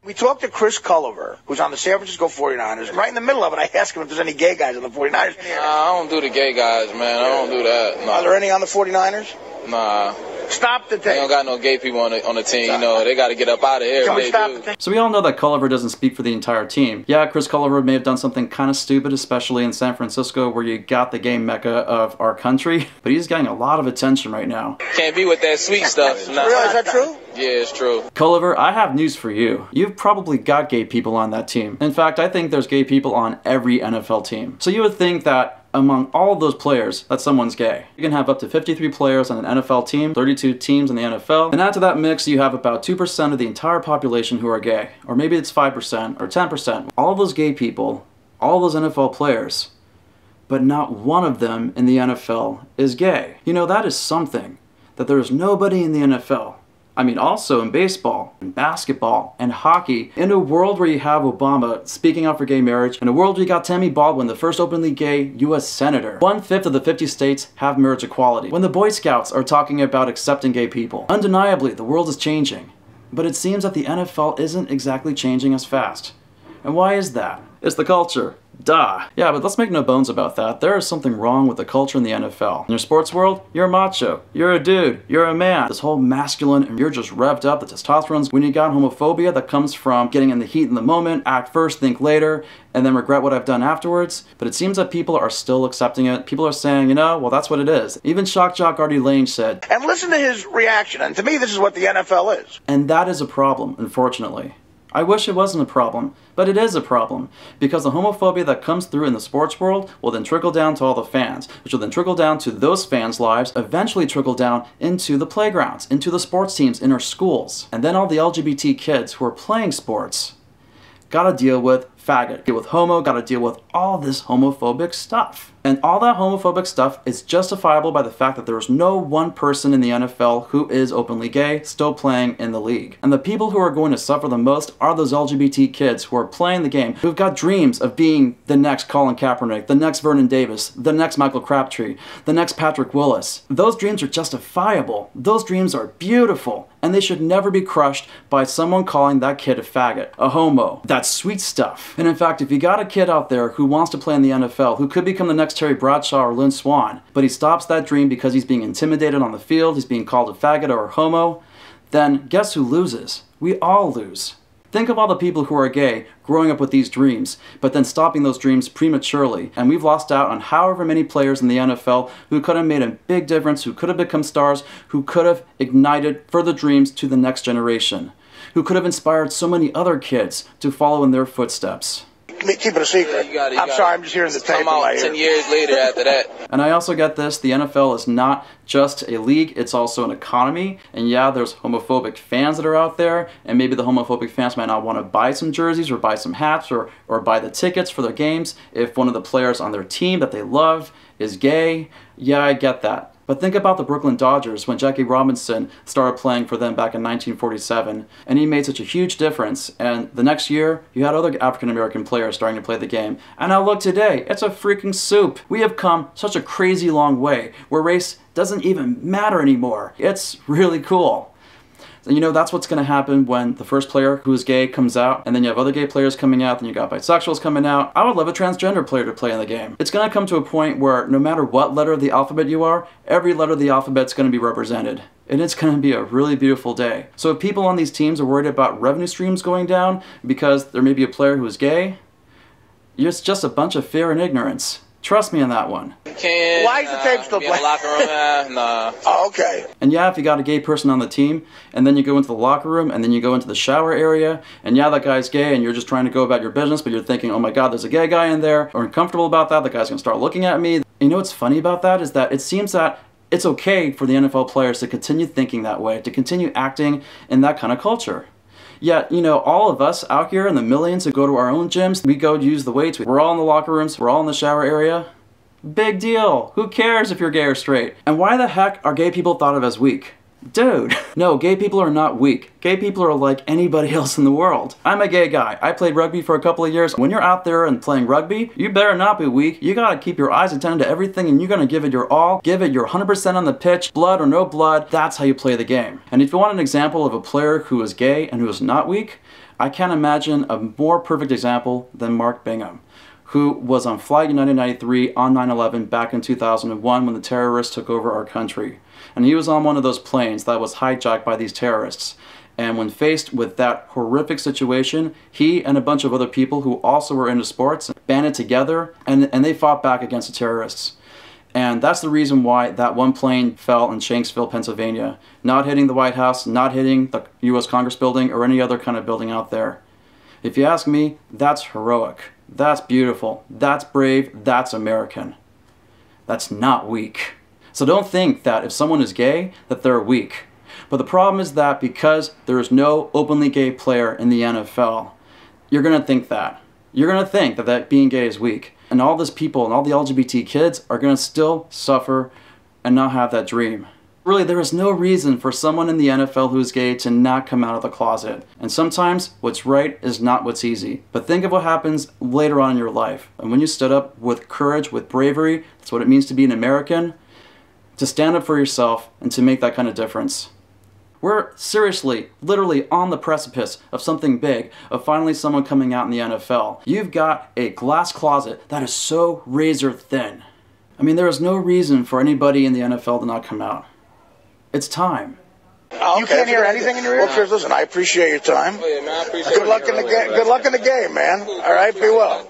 We talked to Chris Culliver, who's on the San Francisco 49ers. Right in the middle of it, I asked him if there's any gay guys on the 49ers. Nah, I don't do the gay guys, man. I don't do that. Nah. Are there any on the 49ers? Nah. Stop the tape. They don't got no gay people on the team. You know, they got to get up out of here. Can we stop the tape? So we all know that Culliver doesn't speak for the entire team. Yeah, Chris Culliver may have done something kind of stupid, especially in San Francisco, where you got the gay mecca of our country, but he's getting a lot of attention right now. Can't be with that sweet stuff. Nah. Really? Is that true? Yeah, it's true. Culliver, I have news for you. You've probably got gay people on that team. In fact, I think there's gay people on every NFL team. So you would think that among all of those players, that someone's gay. You can have up to 53 players on an NFL team, 32 teams in the NFL, and add to that mix, you have about 2% of the entire population who are gay. Or maybe it's 5% or 10%. All of those gay people, all those NFL players, but not one of them in the NFL is gay. You know, that is something that there is nobody in the NFL. I mean, also in baseball, and basketball, and hockey, in a world where you have Obama speaking out for gay marriage, in a world where you got Tammy Baldwin, the first openly gay U.S. Senator. 1/5 of the 50 states have marriage equality. When the Boy Scouts are talking about accepting gay people. Undeniably, the world is changing. But it seems that the NFL isn't exactly changing as fast. And why is that? It's the culture. Duh. Yeah, but let's make no bones about that. There is something wrong with the culture in the NFL. In your sports world, you're macho. You're a dude. You're a man. This whole masculine, and you're just revved up. The testosterone's when you got homophobia that comes from getting in the heat in the moment, act first, think later, and then regret what I've done afterwards. But it seems that people are still accepting it. People are saying, you know, well, that's what it is. Even Shock Jock Artie Lange said. And listen to his reaction. And to me, this is what the NFL is. And that is a problem, unfortunately. I wish it wasn't a problem, but it is a problem, because the homophobia that comes through in the sports world will then trickle down to all the fans, which will then trickle down to those fans' lives, eventually trickle down into the playgrounds, into the sports teams in our schools. And then all the LGBT kids who are playing sports gotta deal with faggot, deal with homo, gotta deal with all this homophobic stuff. And all that homophobic stuff is justifiable by the fact that there is no one person in the NFL who is openly gay still playing in the league. And the people who are going to suffer the most are those LGBT kids who are playing the game, who've got dreams of being the next Colin Kaepernick, the next Vernon Davis, the next Michael Crabtree, the next Patrick Willis. Those dreams are justifiable. Those dreams are beautiful. And they should never be crushed by someone calling that kid a faggot, a homo. That's sweet stuff. And in fact, if you got a kid out there who wants to play in the NFL, who could become the next Terry Bradshaw or Lynn Swann, but he stops that dream because he's being intimidated on the field, he's being called a faggot or a homo, then guess who loses? We all lose. Think of all the people who are gay growing up with these dreams, but then stopping those dreams prematurely. And we've lost out on however many players in the NFL who could have made a big difference, who could have become stars, who could have ignited further dreams to the next generation, who could have inspired so many other kids to follow in their footsteps. Keep it a secret. I'm sorry, I'm just hearing the tape in my ear. 10 years later after that. And I also get this, the NFL is not just a league, it's also an economy. And yeah, there's homophobic fans that are out there, and maybe the homophobic fans might not want to buy some jerseys or buy some hats or buy the tickets for their games if one of the players on their team that they love is gay. Yeah, I get that. But think about the Brooklyn Dodgers when Jackie Robinson started playing for them back in 1947, and he made such a huge difference, and the next year, you had other African-American players starting to play the game. And now look today, it's a freaking soup. We have come such a crazy long way, where race doesn't even matter anymore. It's really cool. And you know, that's what's going to happen when the first player who is gay comes out, and then you have other gay players coming out, then you got bisexuals coming out. I would love a transgender player to play in the game. It's going to come to a point where no matter what letter of the alphabet you are, every letter of the alphabet's going to be represented. And it's going to be a really beautiful day. So if people on these teams are worried about revenue streams going down because there may be a player who is gay, it's just a bunch of fear and ignorance. Trust me on that one. Why is the tape still playing? In the locker room? Nah. Oh, okay. And yeah, if you got a gay person on the team, and then you go into the locker room, and then you go into the shower area, and yeah, that guy's gay, and you're just trying to go about your business, but you're thinking, oh my god, there's a gay guy in there, or uncomfortable about that, the guy's gonna start looking at me. You know what's funny about that is that it seems that it's okay for the NFL players to continue thinking that way, to continue acting in that kind of culture. Yet, you know, all of us out here in the millions who go to our own gyms, we go use the weights, we're all in the locker rooms, we're all in the shower area. Big deal. Who cares if you're gay or straight? And why the heck are gay people thought of as weak? Dude, no, gay people are not weak. Gay people are like anybody else in the world. I'm a gay guy. I played rugby for a couple of years. When you're out there and playing rugby, you better not be weak. You gotta keep your eyes attentive to everything and you're gonna give it your all. Give it your 100% on the pitch, blood or no blood. That's how you play the game. And if you want an example of a player who is gay and who is not weak, I can't imagine a more perfect example than Mark Bingham, who was on Flight United 93 on 9/11 back in 2001 when the terrorists took over our country. And he was on one of those planes that was hijacked by these terrorists. And when faced with that horrific situation, he and a bunch of other people who also were into sports banded together and they fought back against the terrorists. And that's the reason why that one plane fell in Shanksville, Pennsylvania, not hitting the White House, not hitting the U.S. Congress building or any other kind of building out there. If you ask me, that's heroic. That's beautiful. That's brave. That's American. That's not weak. So don't think that if someone is gay, that they're weak. But the problem is that because there is no openly gay player in the NFL, you're going to think that. You're going to think that being gay is weak. And all these people and all the LGBT kids are going to still suffer and not have that dream. Really, there is no reason for someone in the NFL who is gay to not come out of the closet. And sometimes what's right is not what's easy. But think of what happens later on in your life. And when you stood up with courage, with bravery, that's what it means to be an American, to stand up for yourself and to make that kind of difference. We're seriously, literally on the precipice of something big, of finally someone coming out in the NFL. You've got a glass closet that is so razor thin. I mean, there is no reason for anybody in the NFL to not come out. It's time. Oh, okay. You can't hear anything in your ear? Well, Chris, listen, I appreciate your time. Oh, yeah, man, I appreciate Good luck in the game. Good luck in the game, man. All right, be well.